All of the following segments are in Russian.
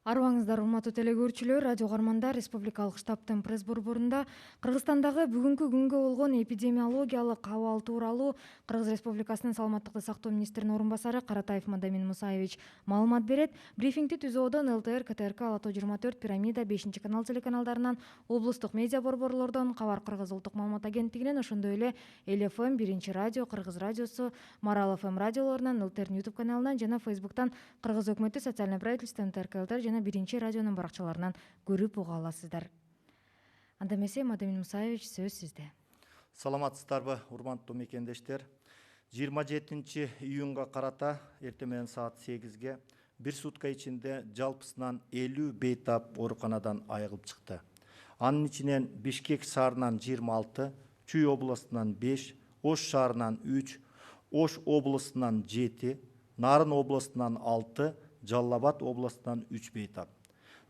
Арыбаңыздар, урматтуу телекөрүүчүлөр, радио каармандар, республикалык штабтын пресс борборунда Кыргызстандагы бүгүнкү күнгө болгон эпидемиологиялык абал тууралуу Кыргыз Республикасынын саламаттыкты сактоо министринин орун басары Каратаев Мадамин Мусаевич маалымат берет. Брифингди ТүЗОдон, ЛТР, КТРК, Ала-Тоо 24, Пирамида, 5-канал телеканалдарынан, облустук медиа борборлордон, Кабар Кыргыз улуттук маалымат агенттигинен, ошондой эле Эл ФМ, 1-радио, Кыргыз радиосу, Марал ФМ радиолорунан, ЛТР YouTube каналынан жана Фейсбуктан Кыргыз өкмөтү социальное правительство НТРК жана 1-радионун баракчаларынан көрүп уга аласыздар. Анда эмесе, Мадамин Мусаевич, сөз сизде. Саламатсыздарбы, урматтуу мекендештер. 27 июнга карата эртең менен саат 8-ге бир сутка ичинде жалпысынан 50 бейтап ооруканадан айыгып чыкты. Анын ичинен Бишкек шаарынан 26, Чүй областынан 5, Ош шаарынан 3, Ош областынан 7, Нарын областынан 6, Жалал Абад областынан 3 бейтап.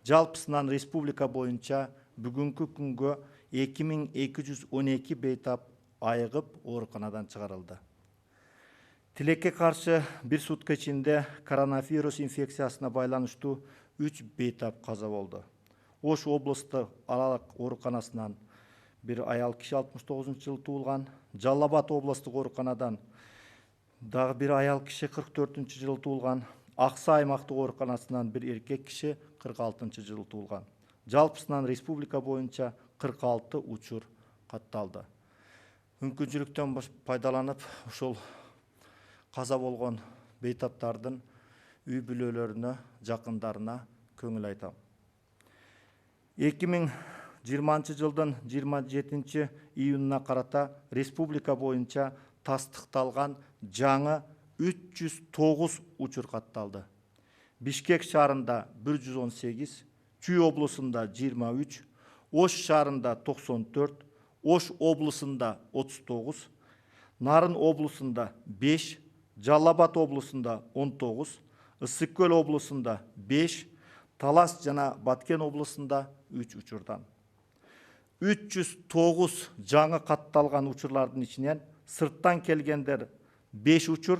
Жалпысынан республика боюнча бүгүнкү күнгө 2212 бейтап айыгып ооруканадан чыгарылды. Тилекке каршы бир сутка ичинде коронавирус инфекциясына байланыштуу 3 бейтап каза болду. Ош облустук аралык ооруканасынан бир аял киши 69-жылы туулган, Жалал Абад облустук ооруканадан дагы бир аял киши 44-жылы туулган, Аксай аймактык ооруканасынан бир эркек киши 46-жылы туулган. Жалпысынан республика боюнча 46 учур катталды. Мүмкүнчүлүктөн пайдаланып, ушул каза болгон бейтаптардын үй бүлөлөрүнө, жакындарына көңүл айтам. 2020 жылдын 27 июнуна карата республика боюнча тастыкталган жаңы 309 учур катталды. Бишкек шаарында 118, Чүй облусунда 23, Ош шаарында 94, Ош облусунда 39, Нарын облусунда 5, Жалал Абад облусунда 19, Ысык Көл облусунда 5, Талас жана Баткен облусунда 3 учурдан. 309 жаңы катталган учурлардын ичинен сырттан келгендер 5 учур,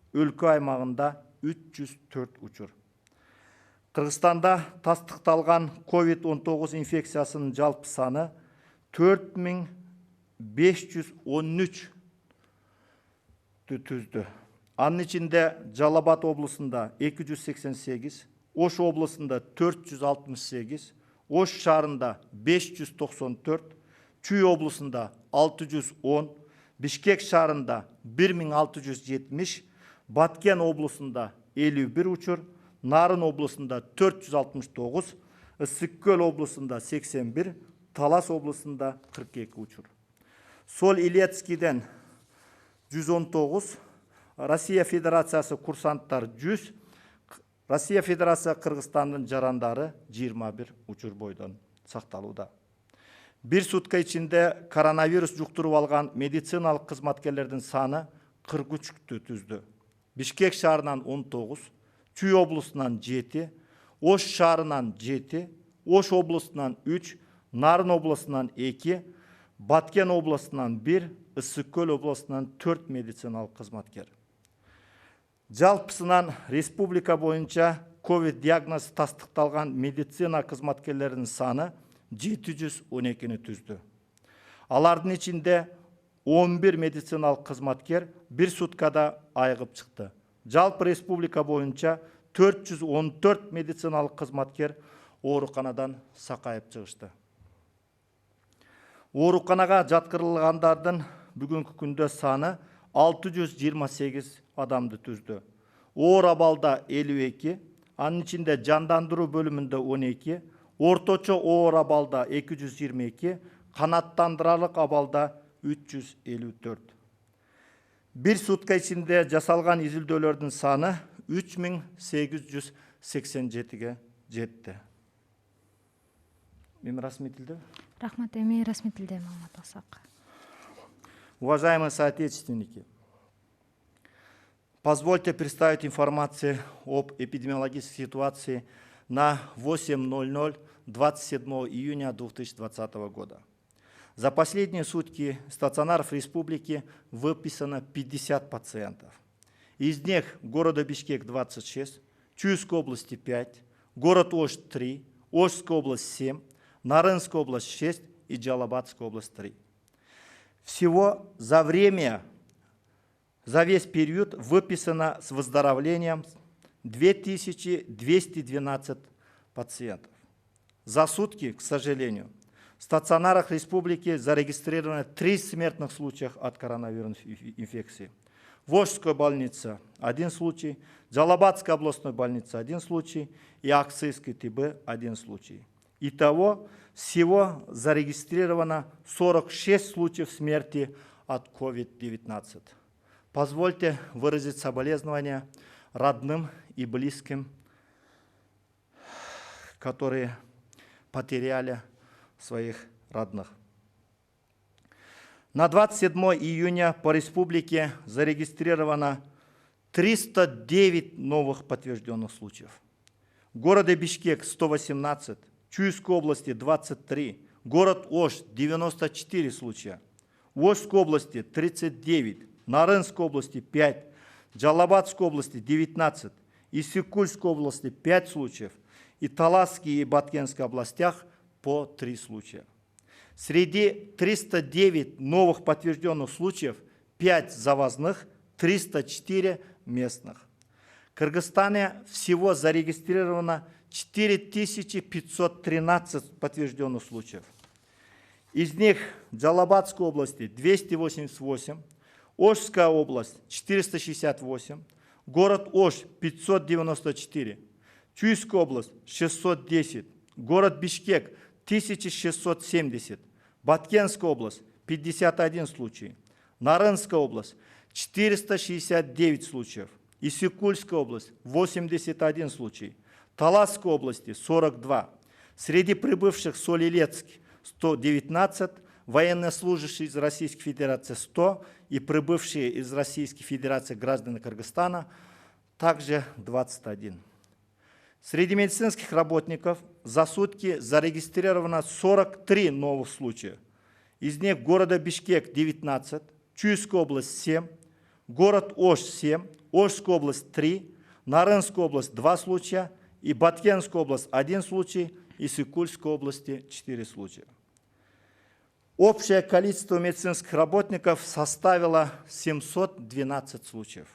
өлкө аймагында 304 учур. Кыргызстанда тастыкталган COVID-19 инфекциясынын жалпы саны 4513 түздү. Анын ичинде Жалал Абад облусунда 288, Ош облусунда 468, Ош шаарында 594, Чүй облусунда 610, Бишкек шаарында 1670, Баткен облусунда 51 учур, Нарын облусунда 469, Ысык Көл облусунда 81, Талас облусунда 42 учур. Сол Илецкийден 119, Россия Федерациясы курсанттар 100, Россия Федерация Кыргызстандын жарандары 21 учур бойдон сакталууда. Бир сутка ичинде коронавирус жуктуруп алган медициналык кызматкерлердин саны 43 түздү. Бишкек шаарынан 19, Чүй облусунан 7, Ош шаарынан 7, Ош облусунан 3, Нарын облусунан 2, Баткен облусунан 1, Ысык Көл облусунан 4 медициналык кызматкер. Жалпысынан республика боюнча ковид диагнозу тастыкталган медицина кызматкерлеринин саны 712 түздү. Алардын ичинде 11 медициналык кызматкер бир суткада айыгып чыкты. Жалпы республика боюнча 414 медициналык кызматкер ооруканадан сакайып чыгышты. Ооруканага жаткырылгандардын бүгүнкү күндө саны 628 адамды түздү. Оор абалда 52, анын ичинде жандандыруу бөлүмүндө 12, орточо оор абалда 222, канаттандырарлык абалда 354. Бир сутка ичинде жасалган изилдөөлөрдүн саны 3887-ге жетти. Эми расмий тилде? Рахмат, эми расмий тилде маалымат алсак. Уважаемые соотечественники, позвольте представить информацию об эпидемиологической ситуации на 8:00 27 июня 2020 года. За последние сутки стационаров республики выписано 50 пациентов. Из них в городе Бишкек 26, Чуйской области 5, город Ош 3, Ошская область 7, Нарынская область 6 и Джалабадская область 3. Всего за весь период выписано с выздоровлением 2212 пациентов. За сутки, к сожалению, в стационарах республики зарегистрировано 3 смертных случая от коронавирусной инфекции. Волжская больница – 1 случай, Джалабадская областная больница – 1 случай и Аксайский ТБ – 1 случай. Итого всего зарегистрировано 46 случаев смерти от COVID-19. Позвольте выразить соболезнования родным и близким, которые потеряли своих родных. На 27 июня по республике зарегистрировано 309 новых подтвержденных случаев. В городе Бишкек 118, Чуйской области 23, город Ош 94 случая, в Ошской области 39, Нарынской области 5, Джалабадской области 19, Иссык-Кульской области 5 случаев и Таласской и Баткенской областях по 3 случая. Среди 309 новых подтвержденных случаев 5 завозных, 304 местных. В Кыргызстане всего зарегистрировано 4513 подтвержденных случаев. Из них в Джалабадской области 288, Ошская область 468, город Ош 594, Чуйская область 610, город Бишкек 1670, Баткенская область 51 случай, Нарынская область 469 случаев, Иссык-Кульская область 81 случай, Таласской области 42. Среди прибывших в Соль-Илецк 119, военнослужащие из Российской Федерации 100 и прибывшие из Российской Федерации граждане Кыргызстана также 21. Среди медицинских работников за сутки зарегистрировано 43 новых случая. Из них в городе Бишкек 19, Чуйская область 7, город Ош 7, Ошская область 3, Нарынская область 2 случая и Баткенская область 1 случай и Иссык-Кульской области 4 случая. Общее количество медицинских работников составило 712 случаев.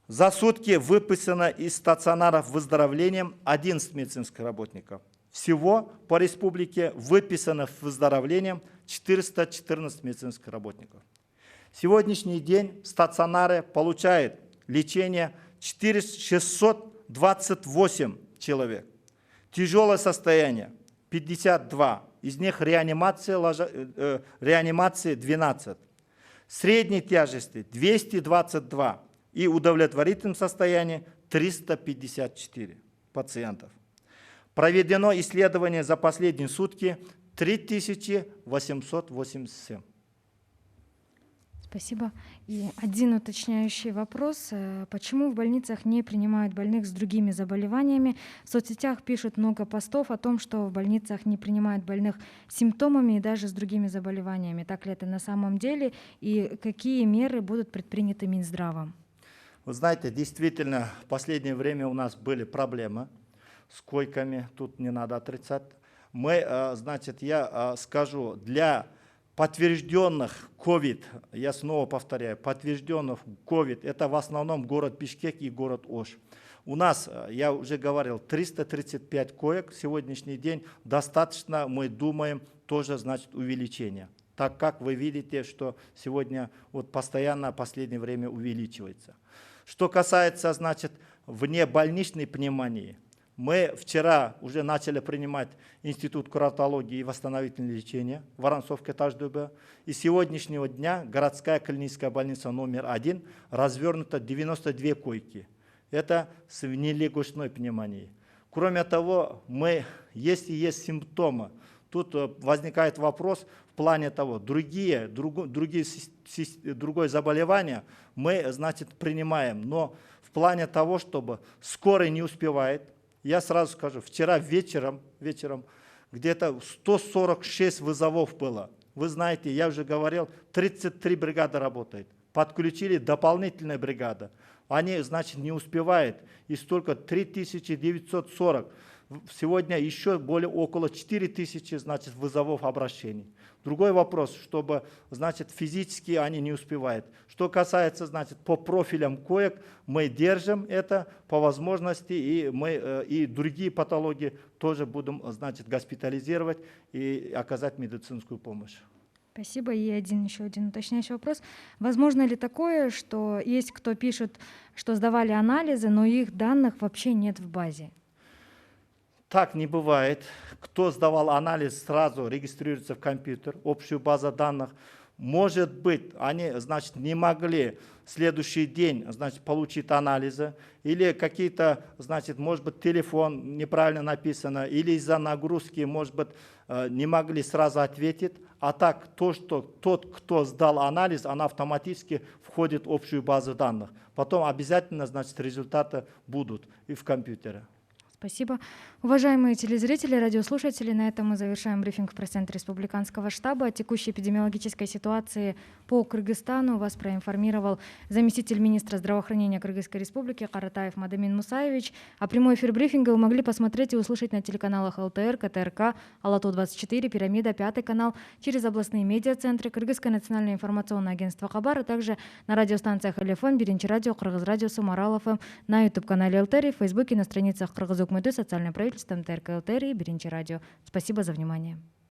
За сутки выписано из стационаров выздоровлением 11 медицинских работников. Всего по республике выписано выздоровлением 414 медицинских работников. Сегодняшний день стационары получают лечение 628 человек. Тяжелое состояние 52, из них реанимация 12. Средней тяжести 222 и удовлетворительном состоянии 354 пациентов. Проведено исследование за последние сутки 3887. Спасибо. И один уточняющий вопрос. Почему в больницах не принимают больных с другими заболеваниями? В соцсетях пишут много постов о том, что в больницах не принимают больных с симптомами и даже с другими заболеваниями. Так ли это на самом деле? И какие меры будут предприняты Минздравом? Вы знаете, действительно, в последнее время у нас были проблемы с койками, тут не надо отрицать. Я скажу, для подтвержденных COVID, я снова повторяю, подтвержденных COVID, это в основном город Бишкек и город Ош. У нас, я уже говорил, 335 коек. Сегодняшний день достаточно, мы думаем, тоже значит увеличение. Так как вы видите, что сегодня постоянно в последнее время увеличивается. Что касается, внебольничной пневмонии, мы вчера уже начали принимать Институт куратологии и восстановительного лечения в Воронцовке Таждубе. И с сегодняшнего дня городская клиническая больница номер 1 развернута 92 койки. Это с внелегочной пневмонией. Кроме того, если есть симптомы, тут возникает вопрос в плане того, другое заболевание мы, принимаем. Но в плане того, чтобы скорая не успевает, я сразу скажу, вчера вечером где-то 146 вызовов было. Вы знаете, я уже говорил, 33 бригады работает. Подключили дополнительная бригада. они, значит, не успевают. И столько 3940. Сегодня еще более около 4000, значит, вызовов обращений. Другой вопрос, чтобы, значит, физически они не успевают. Что касается, значит, по профилям коек, мы держим это по возможности, и мы и другие патологии тоже будем, значит, госпитализировать и оказать медицинскую помощь. Спасибо. И еще один уточняющий вопрос. Возможно ли такое, что есть кто пишет, что сдавали анализы, но их данных вообще нет в базе? Так не бывает. Кто сдавал анализ, сразу регистрируется в компьютер, общую базу данных. Может быть, они, значит, не могли в следующий день, значит, получить анализы, или какие-то, значит, может быть, телефон неправильно написано, или из-за нагрузки, может быть, не могли сразу ответить. А так, то, что тот, кто сдал анализ, она автоматически входит в общую базу данных. Потом обязательно, значит, результаты будут и в компьютере. Спасибо. Уважаемые телезрители, радиослушатели, на этом мы завершаем брифинг в пресс-центре Республиканского штаба. О текущей эпидемиологической ситуации по Кыргызстану вас проинформировал заместитель министра здравоохранения Кыргызской Республики Каратаев Мадамин Мусаевич. А прямой эфир брифинга вы могли посмотреть и услышать на телеканалах ЛТР, КТРК, Алату-24, Пирамида, 5 канал, через областные медиацентры, Кыргызское национальное информационное агентство Хабар, а также на радиостанциях ЛФМ, Биринчи радио, Кыргыз радио, Самарал ФМ, на YouTube-канале ЛТР, в Фейсбуке, на страницах Кыргыз Өкмөтү, социальное правительство, МТРК ЛТР и Биринчи радио. Спасибо за внимание.